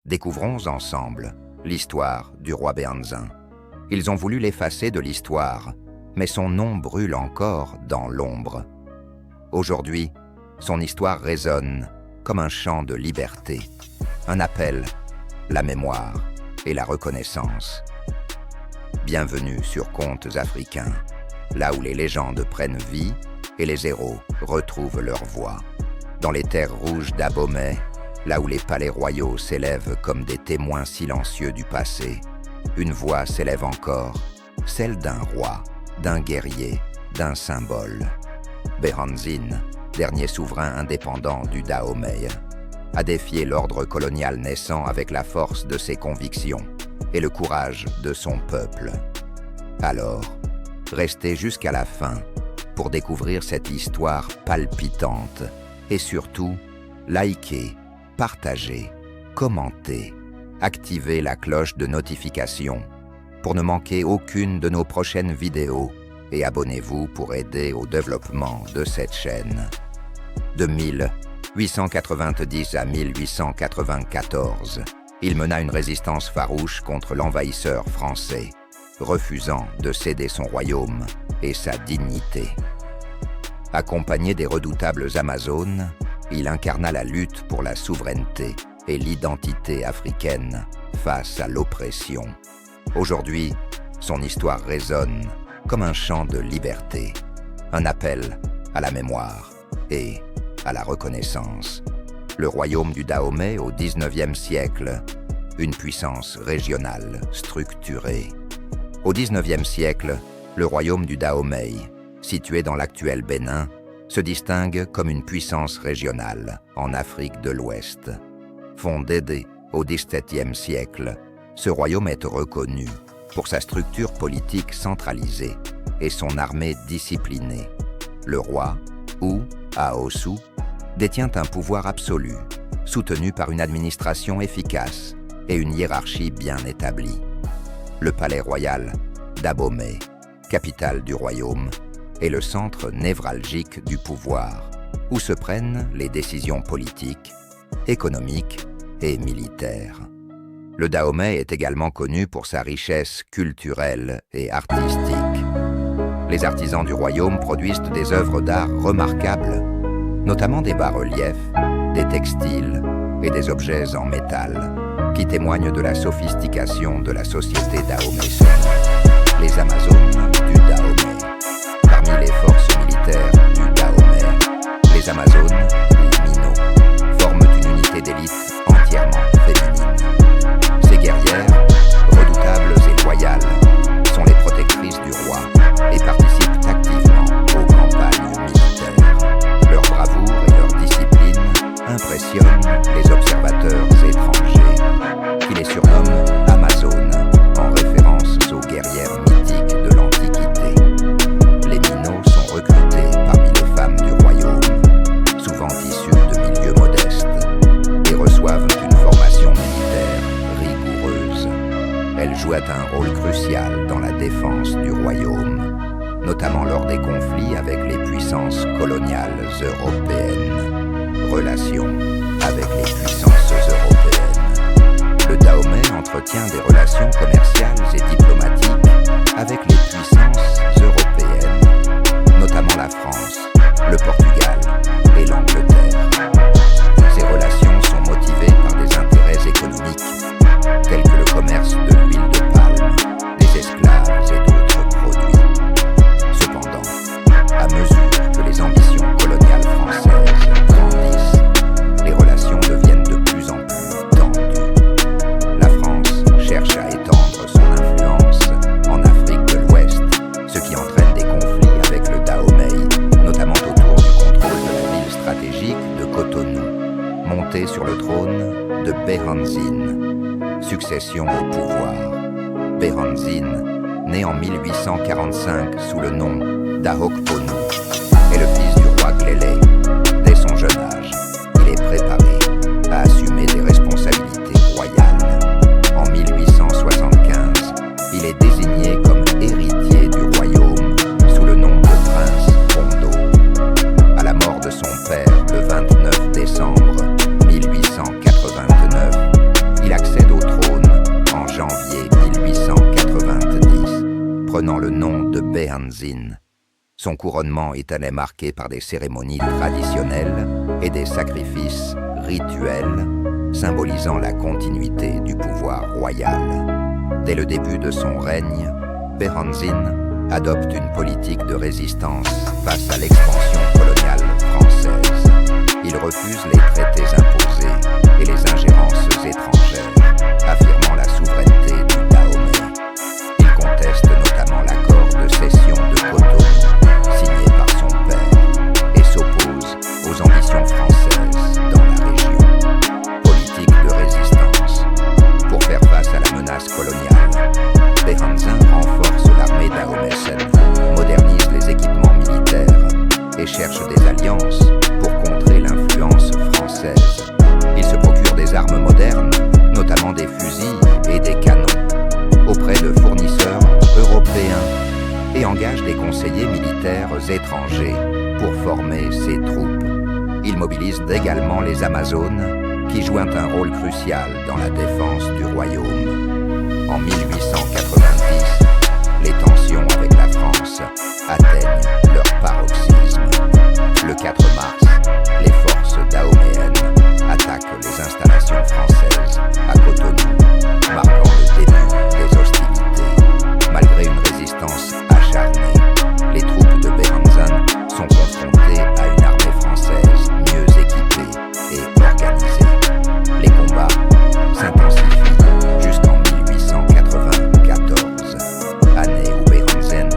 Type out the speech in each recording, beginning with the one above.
Découvrons ensemble l'histoire du roi Béhanzin. Ils ont voulu l'effacer de l'histoire, mais son nom brûle encore dans l'ombre. Aujourd'hui, son histoire résonne comme un chant de liberté, un appel, la mémoire et la reconnaissance. Bienvenue sur Contes africains, là où les légendes prennent vie et les héros retrouvent leur voix. Dans les terres rouges d'Abomey, là où les palais royaux s'élèvent comme des témoins silencieux du passé, une voix s'élève encore, celle d'un roi, d'un guerrier, d'un symbole. Béhanzin, dernier souverain indépendant du Dahomey, a défié l'ordre colonial naissant avec la force de ses convictions et le courage de son peuple. Alors, restez jusqu'à la fin pour découvrir cette histoire palpitante et surtout, likez, partagez, commentez, activez la cloche de notification pour ne manquer aucune de nos prochaines vidéos et abonnez-vous pour aider au développement de cette chaîne. De 1890 à 1894, il mena une résistance farouche contre l'envahisseur français, refusant de céder son royaume et sa dignité. Accompagné des redoutables Amazones, il incarna la lutte pour la souveraineté et l'identité africaine face à l'oppression. Aujourd'hui, son histoire résonne comme un chant de liberté, un appel à la mémoire et à la reconnaissance. Le royaume du Dahomey au XIXe siècle, une puissance régionale structurée. Au XIXe siècle, le royaume du Dahomey, situé dans l'actuel Bénin, se distingue comme une puissance régionale en Afrique de l'Ouest. Fondé au XVIIe siècle, ce royaume est reconnu pour sa structure politique centralisée et son armée disciplinée. Le roi, ou Aossou, détient un pouvoir absolu, soutenu par une administration efficace et une hiérarchie bien établie. Le palais royal d'Abomey, capitale du royaume, est le centre névralgique du pouvoir, où se prennent les décisions politiques, économiques et militaires. Le Dahomey est également connu pour sa richesse culturelle et artistique. Les artisans du royaume produisent des œuvres d'art remarquables, notamment des bas-reliefs, des textiles et des objets en métal, qui témoignent de la sophistication de la société dahoméenne. Les Amazones du Dahomey. Parmi les forces militaires du Dahomey, les Amazones, ou Mino, forment une unité d'élite entièrement féminine. Ces guerrières, redoutables et loyales, sont les protectrices du roi et participent activement aux campagnes militaires. Leur bravoure et leur discipline impressionnent les observateurs étrangers, qui les surnomment Amazones, en référence aux guerrières mythiques de l'Antiquité. Les Minos sont recrutés parmi les femmes du royaume, souvent issues de milieux modestes, et reçoivent une formation militaire rigoureuse. Elles jouent un rôle crucial dans la défense du royaume, notamment lors des conflits avec les puissances coloniales européennes. Relations avec les puissances européennes. Le Dahomey entretient des relations commerciales et diplomatiques avec les puissances européennes, notamment la France, le Portugal et l'Angleterre. Ces relations sont motivées par des intérêts économiques, tels que le commerce de l'huile de palme, des esclaves et d'autres produits. Cependant, à mesure que les ambitions coloniales françaises grandissent, les relations deviennent de plus en plus tendues. La France cherche à étendre son influence en Afrique de l'Ouest, ce qui entraîne des conflits avec le Dahomey, notamment autour du contrôle de la ville stratégique de Cotonou, montée sur le trône de Béhanzin. Succession au pouvoir. Béhanzin, né en 1845 sous le nom d'Ahokponou, est le fils du roi Glélé. Dès son jeune âge, il est préparé à assumer des responsabilités royales. En 1875, il est désigné comme héritier du royaume sous le nom de prince Pondo. À la mort de son père le 29 décembre 1889, il accepte Son couronnement est marqué par des cérémonies traditionnelles et des sacrifices rituels, symbolisant la continuité du pouvoir royal. Dès le début de son règne, Behanzin adopte une politique de résistance face à l'expansion coloniale française. Il refuse les traités imposés et les ingérences étrangères, affirmant la souveraineté du Dahomey. Il conteste notamment l'accord de cession de Cotonou, signé par son père, et s'oppose aux ambitions françaises dans la région. Politique de résistance. Pour faire face à la menace coloniale, Behanzin renforce l'armée dahoméenne, modernise les équipements militaires et cherche des alliances pour contrer l'influence française. Il se procure des armes modernes, notamment des fusils et des canons, auprès de fournisseurs européens et engage des conseillers militaires étrangers pour former ses troupes. Il mobilise également les Amazones qui jouent un rôle crucial dans la défense du royaume. En 1890, les tensions avec la France atteignent leur paroxysme. Le 4 mars, les forces dahoméennes attaquent les installations françaises à Cotonou, marquant le début des hostilités. Malgré une résistance acharnée, les troupes de Behanzin sont confrontées à une armée française mieux équipée et organisée. Les combats s'intensifient jusqu'en 1894, année où Behanzin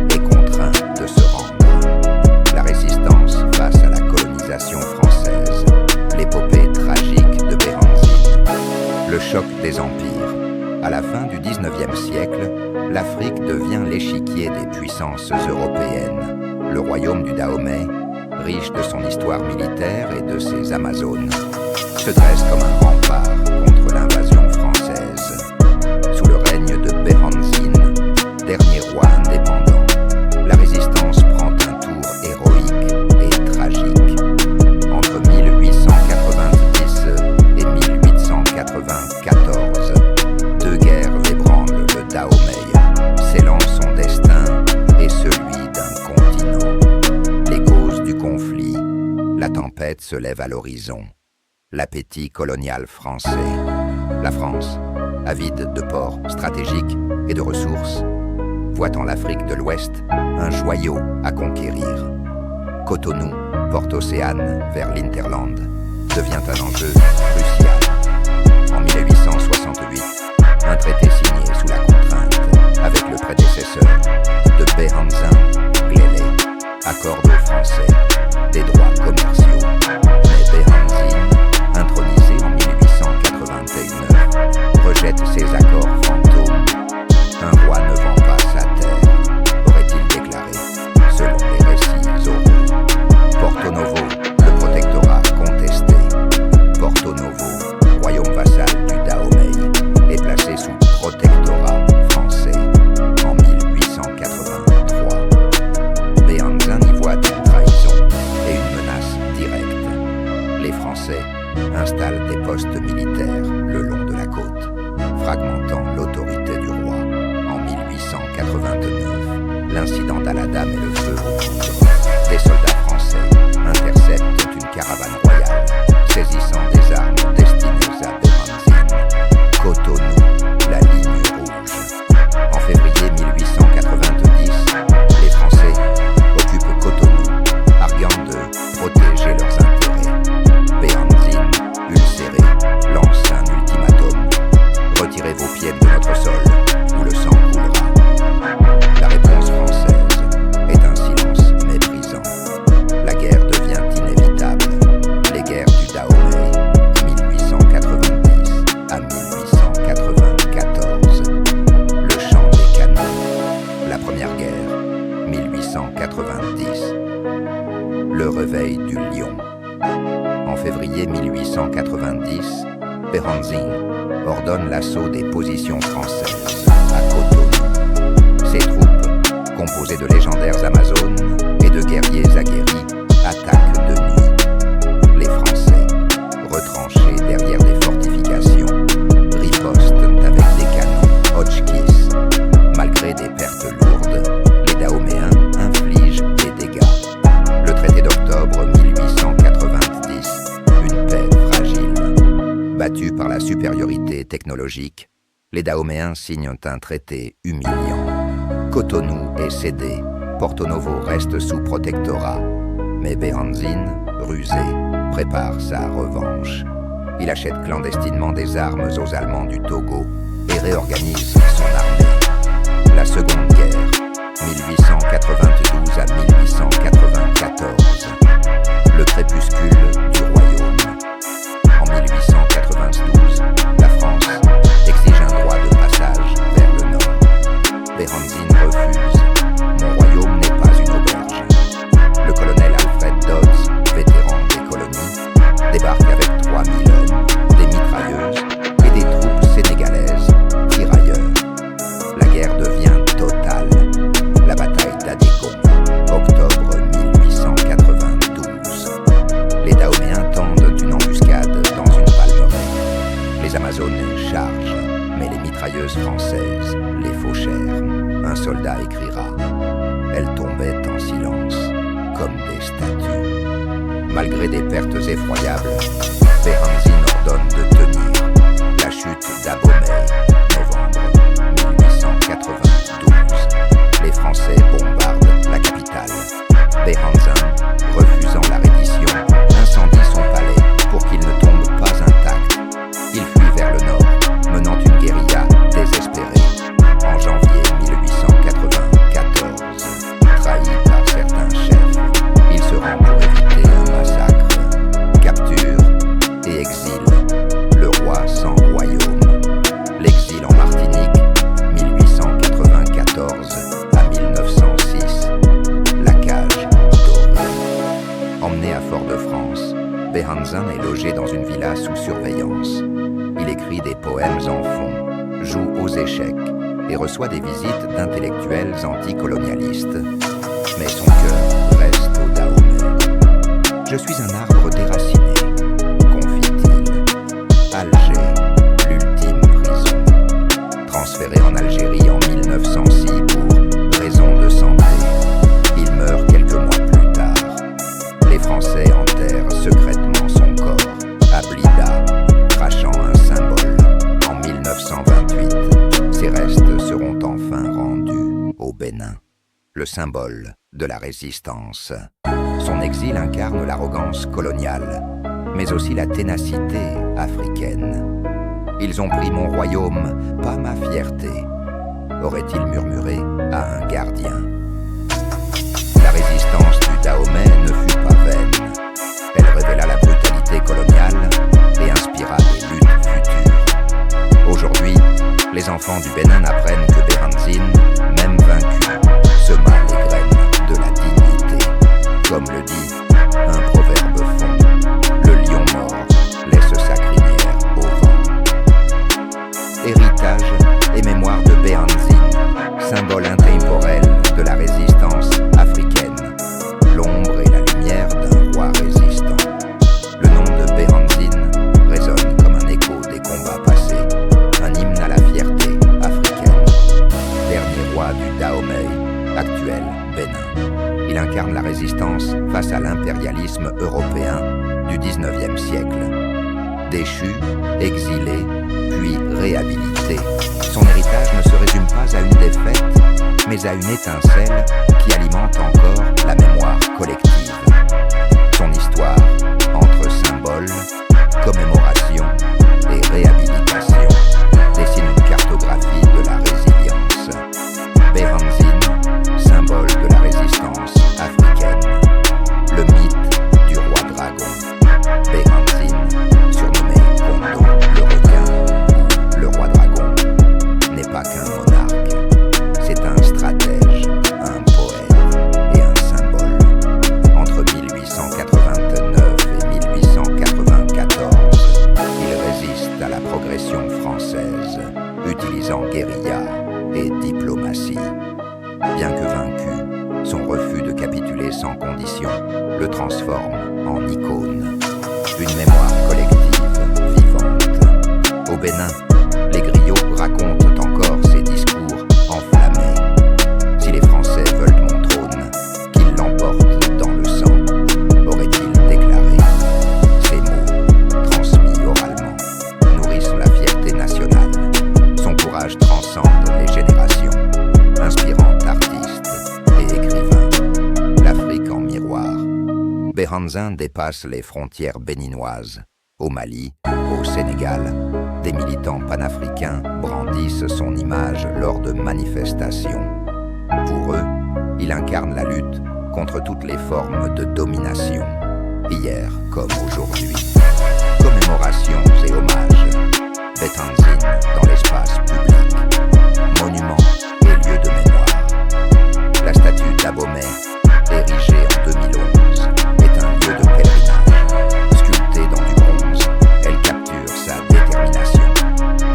est contraint de se rendre. La résistance face à la colonisation française, l'épopée tragique de Behanzin. Le choc des empires. À la fin du XIXe siècle, l'Afrique devient l'échiquier des puissances européennes. Le royaume du Dahomey, riche de son histoire militaire et de ses Amazones, se dresse comme un rempart contre l'invasion française. Sous le règne de Behanzin, dernier roi indépendant, la résistance prend un tour héroïque et tragique. Entre 1890 et 1894, deux guerres ébranlent le Dahomey, scellant son destin et celui d'un continent. Les causes du conflit, la tempête se lève à l'horizon. L'appétit colonial français. La France, avide de ports stratégiques et de ressources, voit en l'Afrique de l'Ouest un joyau à conquérir. Cotonou, porte océane vers l'Hinterland, devient un enjeu crucial. En 1868, un traité signé sous la contrainte avec le prédécesseur de Behanzin, Glélé, accorde aux Français des droits commerciaux. Mais Behanzin, intronisé en 1889, rejette ces accords fantômes. Un roi ne vend pas sa terre, aurait-il déclaré, selon les récits oraux. Porto Novo, le protectorat contesté. Porto Novo, royaume vassal du Dahomey, est placé sous protectorat français en 1883. Behanzin y voit une trahison et une menace directe. Les Français installent des postes militaires le long de la côte, fragmentant l'autorité du roi. En 1889, l'incident d'Aladam met le feu aux poudres. Des soldats français interceptent une caravane royale, saisissant des armes destinées à Behanzin. Cotonou, la ligne rouge. En février 1890, les Français occupent Cotonou, arguant de protéger leurs intérêts. Behanzin, ulcéré, lance un ultimatum. Retirez vos pieds de notre sol, ou le sang coulera. La réponse française est un silence méprisant. La guerre devient inévitable. Les guerres du Dahomey, 1890 à 1894. Le chant des canons. La première guerre, 1890. Le réveil du lion. En février 1890, Behanzin ordonne l'assaut des positions françaises à Cotonou. Ses troupes, composées de légendaires Amazones et de guerriers aguerris, attaquent de nuit. Les Français, retranchés derrière des fortifications, ripostent avec des canons Hotchkiss. Malgré des pertes lourdes, les Dahoméens infligent supériorité technologique, les Dahoméens signent un traité humiliant. Cotonou est cédé, Porto Novo reste sous protectorat. Mais Béhanzine, rusé, prépare sa revanche. Il achète clandestinement des armes aux Allemands du Togo et réorganise son armée. La Seconde Guerre, 1892 à 1894. Le crépuscule du royaume. En 1892, la France exige un droit de passage vers le nord. Béhanzine refuse. Mon royaume n'est pas une auberge. Le colonel Alfred Dodds, vétéran des colonies, débarque avec 3000 hommes, des mitrailleuses et des troupes sénégalaises, tirailleurs. La guerre devient totale. La bataille d'Adégon, octobre 1892. Les Dahoméens tendent une embuscade dans une palmeraie. Les Amazones chargent, mais les mitrailleuses françaises les fauchèrent. Un soldat écrira: elles tombaient en silence, comme des statues. Malgré des pertes effroyables, Béhanzine ordonne de tenir. La chute d'Abomey, novembre 1892. Les Français bombardent la capitale. Béhanzine, refusant la reddition, incendie son palais pour qu'il ne tombe pas intact. Il fuit vers le nord, menant une guérilla désespérée. En janvier 1894, trahi par certains chefs, il se rend pour éviter un massacre. Capture et exil, le roi sans royaume. L'exil en Martinique, 1894 à 1906. La cage dorée. Emmené à Fort-de-France, Béhanzine est logé dans une villa sous surveillance. Il écrit des poèmes en fond, joue aux échecs et reçoit des visites d'intellectuels anticolonialistes. Mais son cœur reste au Dahomey. Je suis un arbre déraciné, confie-t-il. Alger, l'ultime prison. Transféré en Algérie en 1906 pour raison de santé, il meurt quelques mois plus tard. Les Français enterrent secrètement son corps à Blida, crachant un symbole. En 1928, ses restes seront enfin rendus au Bénin, le symbole de la résistance. Son exil incarne l'arrogance coloniale, mais aussi la ténacité africaine. Ils ont pris mon royaume, pas ma fierté, aurait-il murmuré à un gardien. La résistance du Dahomey ne fut pas vaine. Elle révéla la brutalité coloniale et inspira des luttes futures. Aujourd'hui, les enfants du Bénin apprennent que Béhanzine, même vaincu, sema les graines de la dignité. Comme le dit un proverbe fond, le lion mort laisse sa crinière au vent. Héritage et mémoire de Béhanzine, symbole intemporel de la résistance africaine, l'ombre et la lumière d'un roi résistant. Le nom de Béhanzine résonne comme un écho des combats passés, un hymne à la fierté africaine. Dernier roi du Dahomey, actuel Bénin. Il incarne la résistance face à l'impérialisme européen du XIXe siècle. Déchu, exilé, puis réhabilité, son héritage ne se résume pas à une défaite, mais à une étincelle qui alimente encore la mémoire collective. Son histoire, entre symboles, commémoration et réhabilitation, dessine une cartographie de la résilience. Béhanzine, symbole de la résistance africaine. Le mythe du roi dragon. Béhanzine, surnommé Kondo, le requin, ou le roi dragon, n'est pas qu'un monarque. C'est un stratège, un poète et un symbole. Entre 1889 et 1894, il résiste à la progression française, utilisant guérilla et diplomatie. Bien que vaincu, son refus de capituler sans condition le transforme en icône, une mémoire collective vivante. Au Bénin, les griots racontent encore ses discours enflammés. Si les Français veulent mon trône, qu'ils l'emportent dans le sang, aurait-il déclaré. Ces mots, transmis oralement, nourrissent la Béhanzin dépasse les frontières béninoises. Au Mali, au Sénégal, des militants panafricains brandissent son image lors de manifestations. Pour eux, il incarne la lutte contre toutes les formes de domination, hier comme aujourd'hui. Commémorations et hommages, Béhanzin dans l'espace public, monuments et lieux de mémoire. La statue d'Abomey, érigée en 2011, est un lieu de pèlerinage. Sculptée dans du bronze, elle capture sa détermination.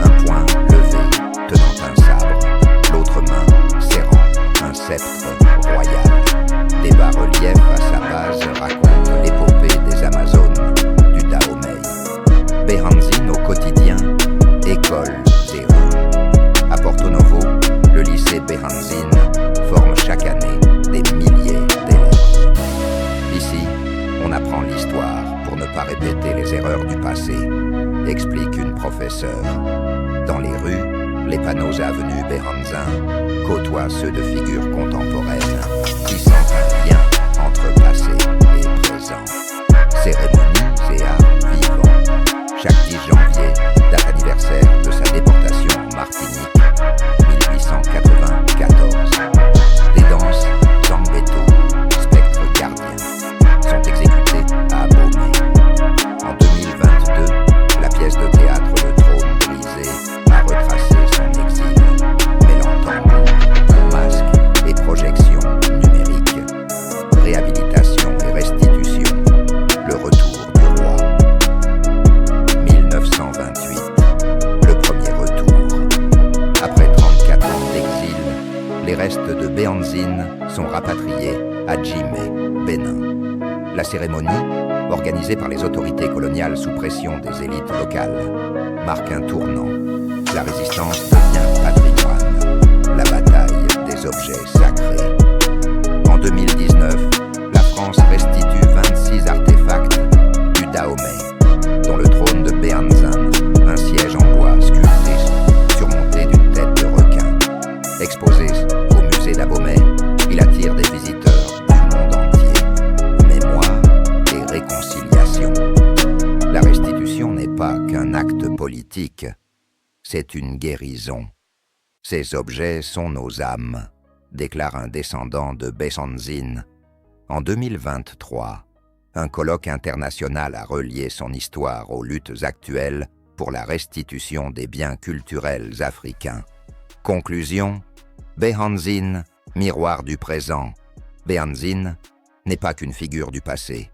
Un poing levé, tenant un sabre, l'autre main serrant un sceptre royal. Des bas-reliefs à sa base racontent l'épopée des Amazones du Dahomey. Béhanzin au quotidien, écoles et rues. À Porto Novo, le lycée Béhanzin forme chaque année des milliers d'élèves. Ici, on apprend l'histoire pour ne pas répéter les erreurs du passé, explique une professeure. Dans les rues, les panneaux et avenues Béhanzin côtoient ceux de figures contemporaines qui sentent un lien entre passé et présent. Cérémonies et arts vivants. Chaque 10 janvier, date anniversaire de sa déportation en Martinique, 1894. Des danses, Zambeto, spectres gardiens, sont exécutées à Abomey. En 2022, la pièce de théâtre Le Trône brisé a retracé son exil, mêlant tambour, masques et projections numériques, réhabilitation et restitution, le retour du roi. 1928, le premier retour. Après 34 ans d'exil, les restes de Béhanzin sont rapatriés à Djimé, Bénin. La cérémonie, organisée par les autorités coloniales sous pression des élites locales, marque un tournant. La résistance devient patrimoine, la bataille des objets sacrés. En 2019, la France restitue 26 artefacts du Dahomey, dont le trône de Béhanzin, un siège en bois sculpté surmonté d'une tête de requin. Exposé au musée d'Abomey, il attire des visiteurs du monde entier. Mémoire et réconciliation. La restitution n'est pas qu'un acte politique, c'est une guérison. Ces objets sont nos âmes, déclare un descendant de Béhanzin. En 2023, un colloque international a relié son histoire aux luttes actuelles pour la restitution des biens culturels africains. Conclusion, Béhanzin, miroir du présent. Béhanzin n'est pas qu'une figure du passé.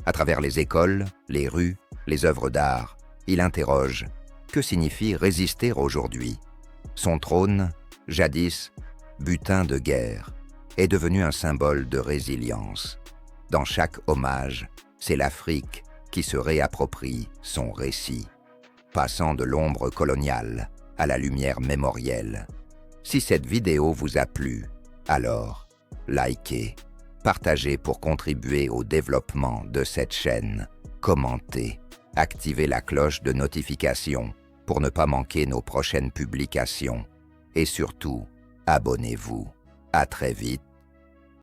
À travers les écoles, les rues, les œuvres d'art, il interroge « Que signifie résister aujourd'hui ?» Son trône, jadis butin de guerre, est devenu un symbole de résilience. Dans chaque hommage, c'est l'Afrique qui se réapproprie son récit, passant de l'ombre coloniale à la lumière mémorielle. Si cette vidéo vous a plu, alors likez, partagez pour contribuer au développement de cette chaîne, commentez, activez la cloche de notification pour ne pas manquer nos prochaines publications et surtout, abonnez-vous. À très vite.